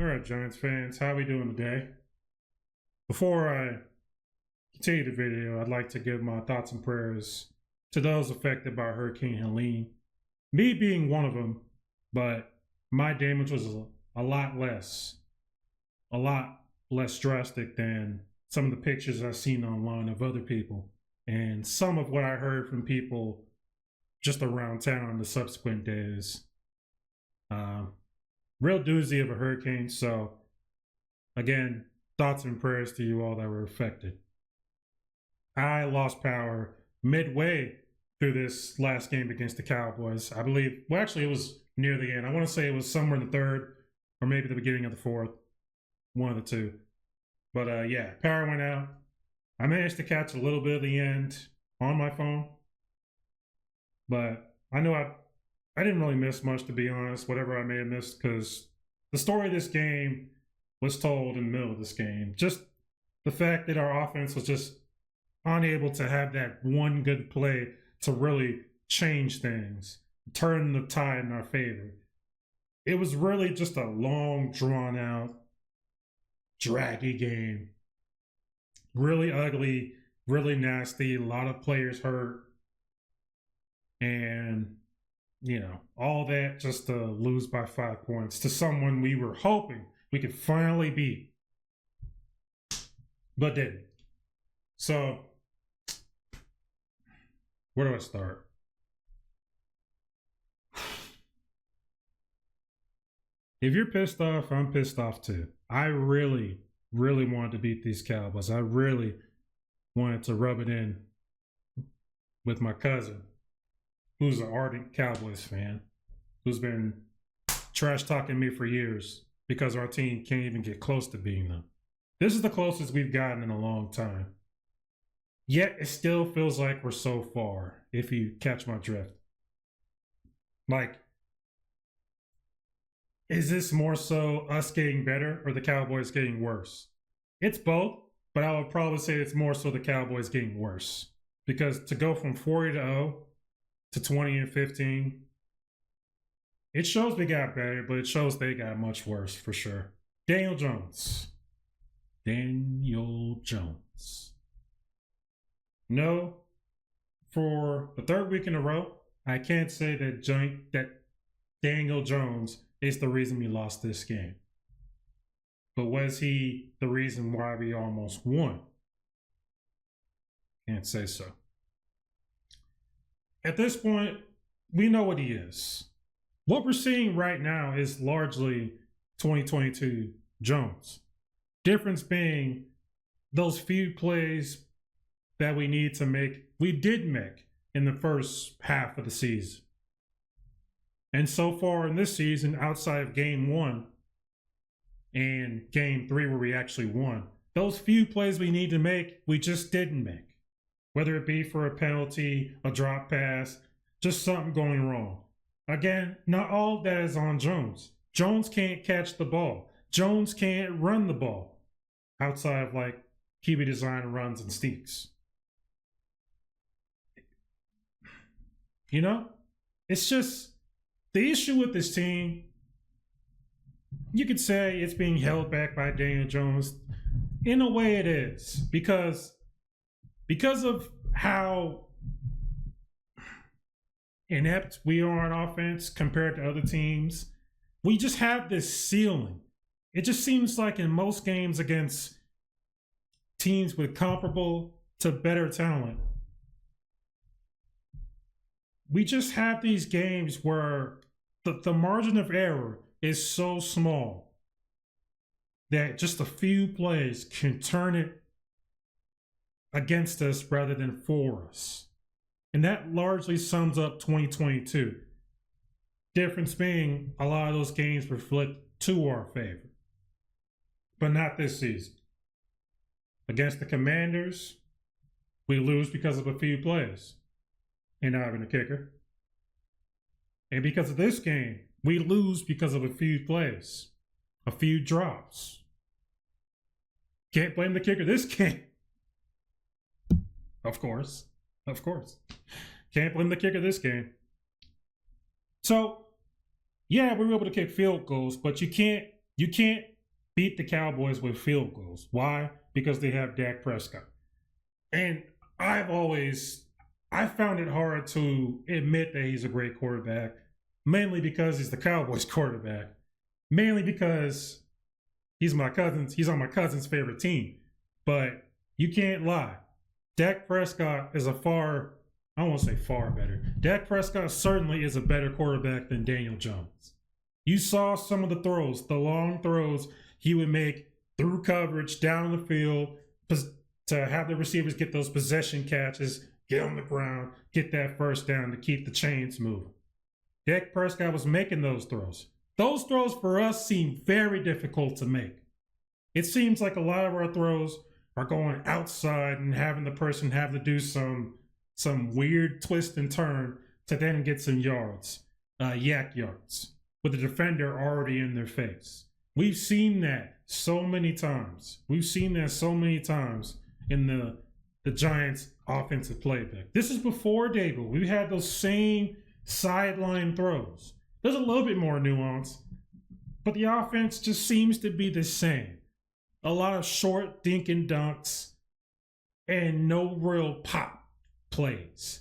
All right, Giants fans, how we doing today? Before I continue the video, I'd like to give my thoughts and prayers to those affected by Hurricane Helene. Me being one of them, but my damage was a lot less drastic than some of the pictures I've seen online of other people, and some of what I heard from people just around town in the subsequent days. Real doozy of a hurricane. So again, thoughts and prayers to you all that were affected. I lost power midway through this last game against the Cowboys. I believe, well, actually, it was near the end. I want to say it was somewhere in the third or maybe the beginning of the fourth, one of the two. But yeah, power went out. I managed to catch a little bit of the end on my phone, but I know I didn't really miss much, to be honest, whatever I may have missed, because the story of this game was told in the middle of this game. Just the fact that our offense was just unable to have that one good play to really change things, turn the tide in our favor. It was really just a long, drawn-out, draggy game. Really ugly, really nasty, a lot of players hurt. And you know, all that just to lose by 5 points to someone we were hoping we could finally beat, but didn't. So, where do I start? If you're pissed off, I'm pissed off too. I really wanted to beat these Cowboys. I really wanted to rub it in with my cousin, who's an ardent Cowboys fan, who's been trash talking me for years because our team can't even get close to beating them. This is the closest we've gotten in a long time. Yet it still feels like we're so far, if you catch my drift. Like, is this more so us getting better or the Cowboys getting worse? It's both, but I would probably say it's more so the Cowboys getting worse. Because to go from 40-0 to 20-15, it shows we got better, but it shows they got much worse for sure. Daniel Jones. No, for the third week in a row, I can't say that Daniel Jones is the reason we lost this game. But was he the reason why we almost won? Can't say so. At this point, we know what he is. What we're seeing right now is largely 2022 Jones. Difference being those few plays that we need to make, we did make in the first half of the season. And so far in this season, outside of game 1 and game 3 where we actually won, those few plays we need to make, we just didn't make. Whether it be for a penalty, a drop pass, just something going wrong. Again, not all of that is on Jones. Jones can't catch the ball. Jones can't run the ball outside of like QB design runs and steaks. You know, it's just the issue with this team. You could say it's being held back by Daniel Jones. In a way it is, because of how inept we are on offense compared to other teams, we just have this ceiling. It just seems like in most games against teams with comparable to better talent, we just have these games where the margin of error is so small that just a few plays can turn it against us rather than for us. And that largely sums up 2022. Difference being a lot of those games were flipped to our favor. But not this season. Against the Commanders, we lose because of a few plays and not having a kicker. And because of this game, we lose because of a few plays, a few drops. Can't blame the kicker this game. Of course. Can't blame the kicker this game. So, yeah, we were able to kick field goals, but you can't You can't beat the Cowboys with field goals. Why? Because they have Dak Prescott. And I found it hard to admit that he's a great quarterback, mainly because he's the Cowboys quarterback, mainly because he's on my cousin's favorite team. But you can't lie. Dak Prescott is I won't say far better. Dak Prescott certainly is a better quarterback than Daniel Jones. You saw some of the throws, the long throws he would make through coverage, down the field, to have the receivers get those possession catches, get on the ground, get that first down to keep the chains moving. Dak Prescott was making those throws. Those throws for us seem very difficult to make. It seems like a lot of our throws are going outside and having the person have to do some weird twist and turn to then get some yards, yak yards, with the defender already in their face. We've seen that so many times. We've seen that so many times in the Giants' offensive playbook. This is before Dable. We had those same sideline throws. There's a little bit more nuance, but the offense just seems to be the same. A lot of short dink and dunks and no real pop plays.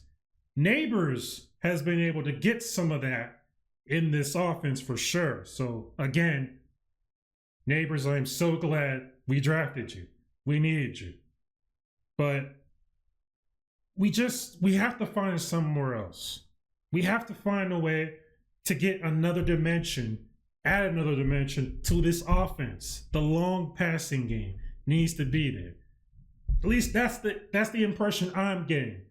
Neighbors has been able to get some of that in this offense for sure. So again, Neighbors, I'm so glad we drafted you. We needed you. But we have to find somewhere else. We have to find a way to get another dimension, add another dimension to this offense. The long passing game needs to be there. At least that's the impression I'm getting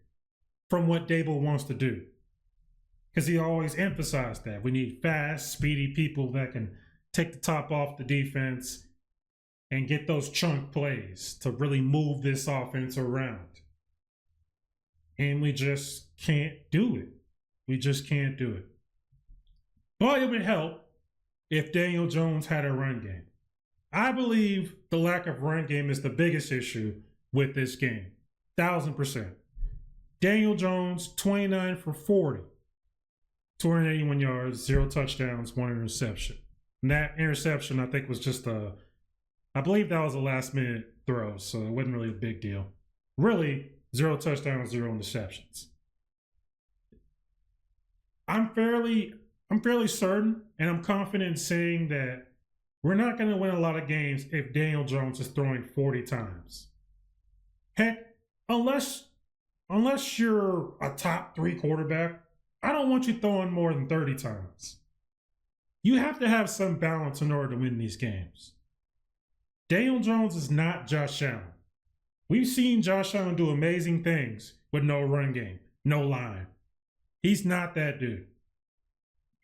from what Dable wants to do. Because he always emphasized that. We need fast, speedy people that can take the top off the defense and get those chunk plays to really move this offense around. And we just can't do it. We just can't do it. But it would help if Daniel Jones had a run game. I believe the lack of run game is the biggest issue with this game. 1,000%. Daniel Jones, 29 for 40. 281 yards, 0 touchdowns, 1 interception. And that interception, I think, was just I believe that was a last minute throw, so it wasn't really a big deal. Really, 0 touchdowns, 0 interceptions. I'm fairly certain, and I'm confident in saying that we're not going to win a lot of games if Daniel Jones is throwing 40 times. Heck, unless you're a top 3 quarterback, I don't want you throwing more than 30 times. You have to have some balance in order to win these games. Daniel Jones is not Josh Allen. We've seen Josh Allen do amazing things with no run game, no line. He's not that dude.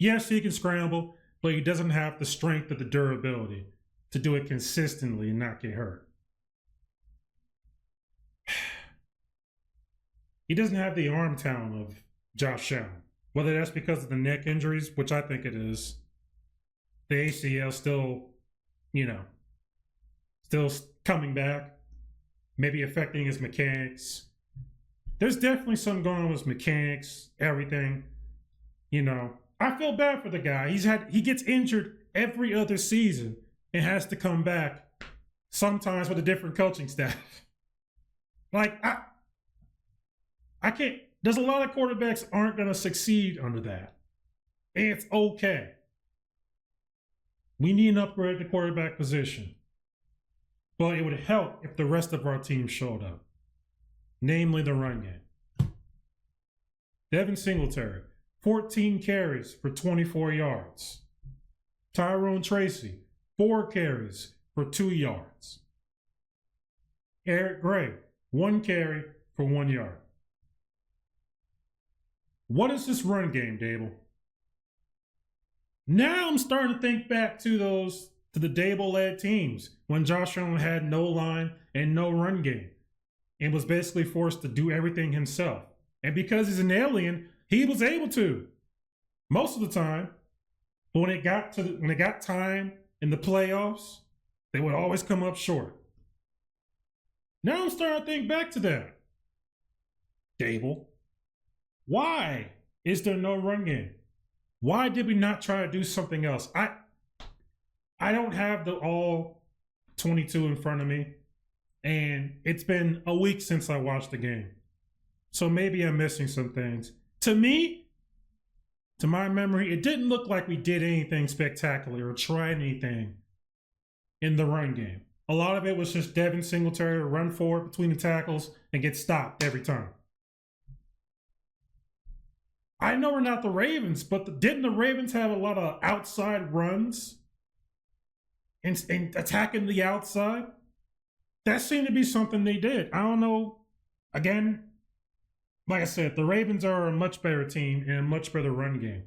Yes, he can scramble, but he doesn't have the strength or the durability to do it consistently and not get hurt. He doesn't have the arm talent of Josh Allen. Whether that's because of the neck injuries, which I think it is, the ACL still coming back, maybe affecting his mechanics. There's definitely something going on with his mechanics, everything. I feel bad for the guy. He gets injured every other season and has to come back, sometimes with a different coaching staff. Like, I can't. There's a lot of quarterbacks aren't going to succeed under that. And it's okay. We need an upgrade at the quarterback position. But it would help if the rest of our team showed up. Namely the run game. Devin Singletary, 14 carries for 24 yards. Tyrone Tracy, 4 carries for 2 yards. Eric Gray, 1 carry for 1 yard. What is this run game, Dable? Now I'm starting to think back to the Dable-led teams when Josh Allen had no line and no run game and was basically forced to do everything himself. And because he's an alien, he was able to most of the time. But when it got time in the playoffs, they would always come up short. Now I'm starting to think back to that. Dable, why is there no run game? Why did we not try to do something else? I don't have the all 22 in front of me, and it's been a week since I watched the game. So maybe I'm missing some things. To me, to my memory, it didn't look like we did anything spectacular or tried anything in the run game. A lot of it was just Devin Singletary run forward between the tackles and get stopped every time. I know we're not the Ravens, but didn't the Ravens have a lot of outside runs and attacking the outside? That seemed to be something they did. I don't know. Again, like I said, the Ravens are a much better team and a much better run game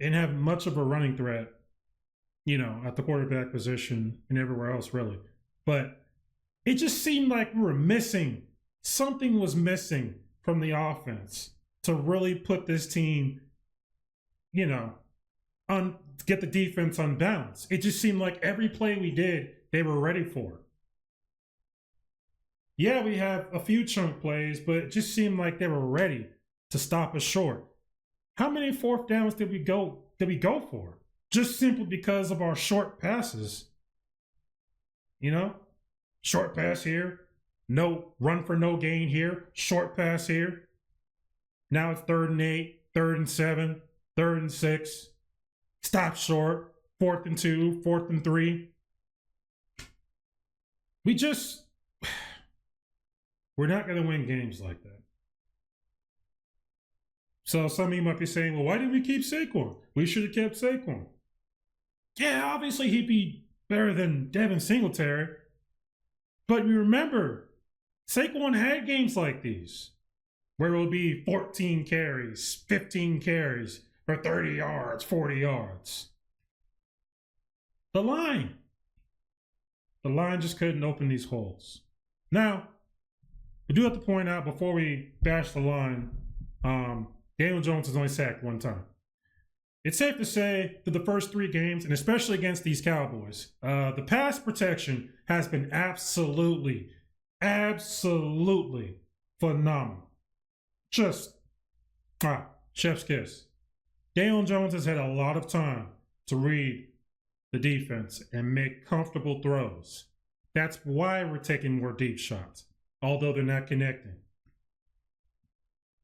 and have much of a running threat, at the quarterback position and everywhere else, really. But it just seemed like we were missing. Something was missing from the offense to really put this team, get the defense on balance. It just seemed like every play we did, they were ready for. Yeah, we have a few chunk plays, but it just seemed like they were ready to stop us short. How many fourth downs did we go for? Just simply because of our short passes. Short pass here, no run for no gain here, short pass here. Now it's 3rd and 8, 3rd and 7, 3rd and 6. Stop short, 4th and 2, 4th and 3. We're not going to win games like that. So some of you might be saying, well, why didn't we keep Saquon? We should have kept Saquon. Yeah, obviously he'd be better than Devin Singletary. But remember, Saquon had games like these where it will be 14 carries, 15 carries for 30 yards, 40 yards. The line just couldn't open these holes. Now, we do have to point out before we bash the line, Daniel Jones has only sacked one time. It's safe to say that the first 3 games, and especially against these Cowboys, the pass protection has been absolutely phenomenal. Just, chef's kiss. Daniel Jones has had a lot of time to read the defense and make comfortable throws. That's why we're taking more deep shots, although they're not connecting.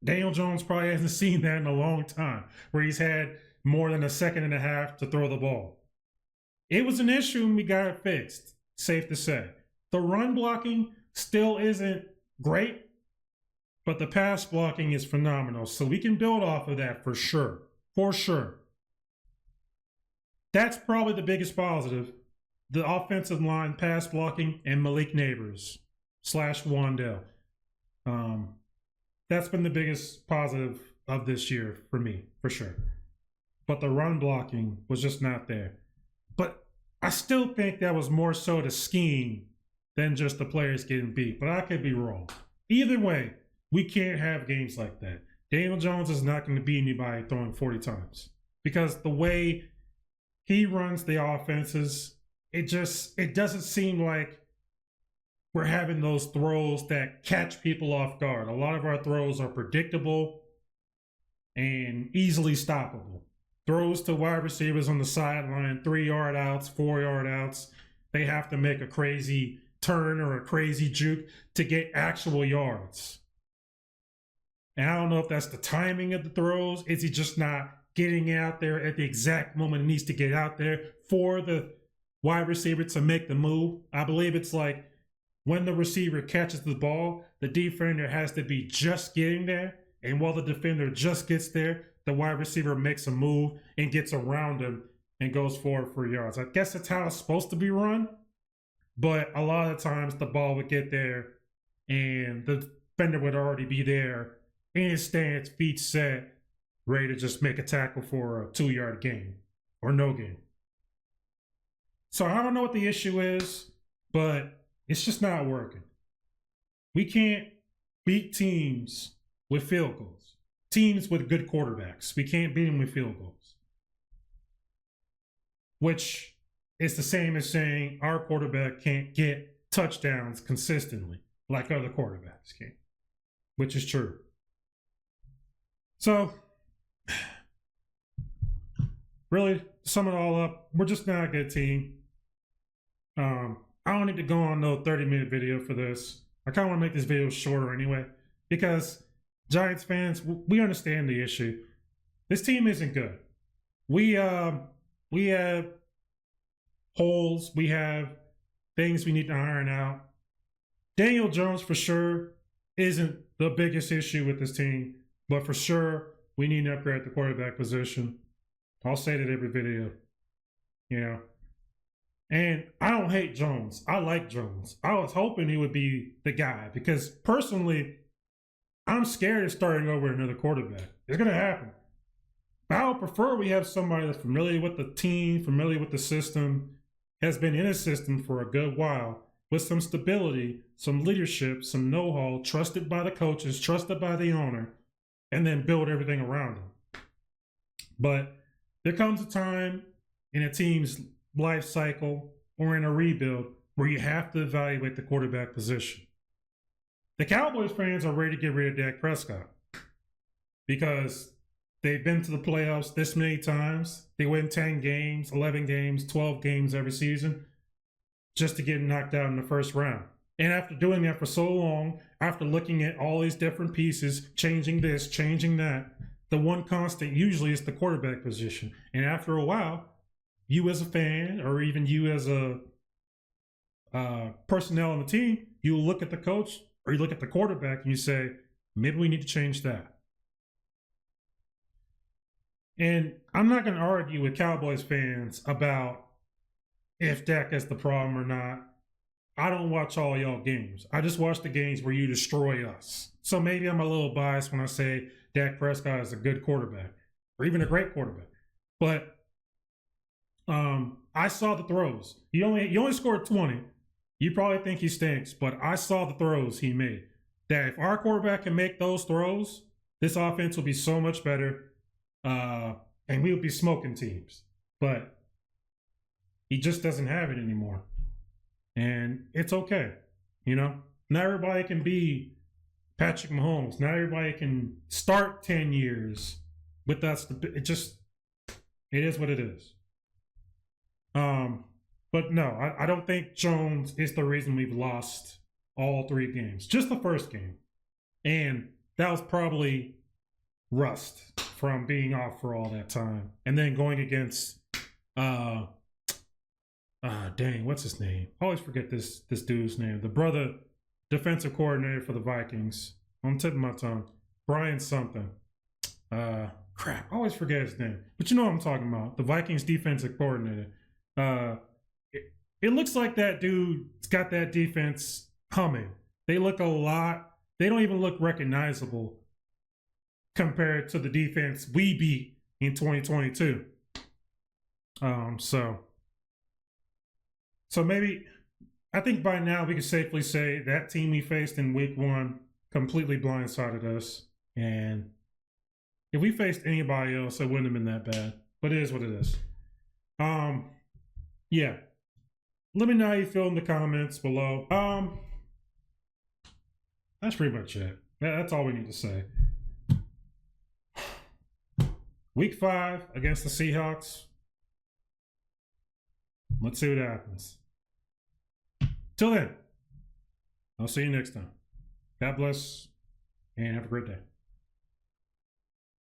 Daniel Jones probably hasn't seen that in a long time, where he's had more than a second and a half to throw the ball. It was an issue and we got it fixed, safe to say. The run blocking still isn't great, but the pass blocking is phenomenal, so we can build off of that for sure. For sure. That's probably the biggest positive. The offensive line pass blocking and Malik Neighbors / Wandell. That's been the biggest positive of this year for me, for sure. But the run blocking was just not there. But I still think that was more so the scheme than just the players getting beat. But I could be wrong. Either way, we can't have games like that. Daniel Jones is not going to beat anybody throwing 40 times. Because the way he runs the offenses, it doesn't seem like we're having those throws that catch people off guard. A lot of our throws are predictable and easily stoppable. Throws to wide receivers on the sideline, 3-yard outs, 4-yard outs. They have to make a crazy turn or a crazy juke to get actual yards. And I don't know if that's the timing of the throws. Is he just not getting out there at the exact moment he needs to get out there for the wide receiver to make the move? I believe it's like when the receiver catches the ball, the defender has to be just getting there. And while the defender just gets there, the wide receiver makes a move and gets around him and goes forward for yards. I guess that's how it's supposed to be run. But a lot of times the ball would get there and the defender would already be there in his stance, feet set, ready to just make a tackle for a 2-yard gain or no gain. So I don't know what the issue is, but it's just not working. We can't beat teams with field goals. Teams with good quarterbacks. We can't beat them with field goals. Which is the same as saying our quarterback can't get touchdowns consistently like other quarterbacks can. Which is true. So, really, to sum it all up, we're just not a good team. I don't need to go on no 30-minute video for this. I kind of want to make this video shorter anyway, because Giants fans, we understand the issue. This team isn't good. We have holes. We have things we need to iron out. Daniel Jones for sure isn't the biggest issue with this team, but for sure we need to upgrade the quarterback position. I'll say that every video, you know. And I don't hate Jones. I like Jones. I was hoping he would be the guy because personally, I'm scared of starting over another quarterback. It's going to happen. I would prefer we have somebody that's familiar with the team, familiar with the system, has been in a system for a good while, with some stability, some leadership, some know-how, trusted by the coaches, trusted by the owner, and then build everything around him. But there comes a time in a team's life cycle or in a rebuild where you have to evaluate the quarterback position. The Cowboys fans are ready to get rid of Dak Prescott because they've been to the playoffs this many times. They win 10 games, 11 games, 12 games every season just to get knocked out in the first round. And after doing that for so long, after looking at all these different pieces, changing this, changing that, the one constant usually is the quarterback position. And after a while, you as a fan or even you as a personnel on the team, you look at the coach or you look at the quarterback and you say, maybe we need to change that. And I'm not going to argue with Cowboys fans about if Dak is the problem or not. I don't watch all y'all games. I just watch the games where you destroy us. So maybe I'm a little biased when I say Dak Prescott is a good quarterback or even a great quarterback. But I saw the throws. He only scored 20. You probably think he stinks, but I saw the throws he made. That if our quarterback can make those throws, this offense will be so much better. And we would be smoking teams. But he just doesn't have it anymore. And it's okay. You know, not everybody can be Patrick Mahomes. Not everybody can start 10 years with that. It is what it is. But no, I don't think Jones is the reason we've lost all 3 games. Just the first game. And that was probably rust from being off for all that time. And then going against dang, what's his name? I always forget this dude's name. The brother defensive coordinator for the Vikings. On the tip of my tongue. Brian something. Crap, I always forget his name. But you know what I'm talking about. The Vikings defensive coordinator. It looks like that dude's got that defense humming. They look a lot. They don't even look recognizable compared to the defense we beat in 2022. So maybe I think by now we can safely say that team we faced in week 1 completely blindsided us. And if we faced anybody else, it wouldn't have been that bad. But it is what it is. Yeah. Let me know how you feel in the comments below. That's pretty much it. That's all we need to say. Week 5 against the Seahawks. Let's see what happens. Till then, I'll see you next time. God bless and have a great day.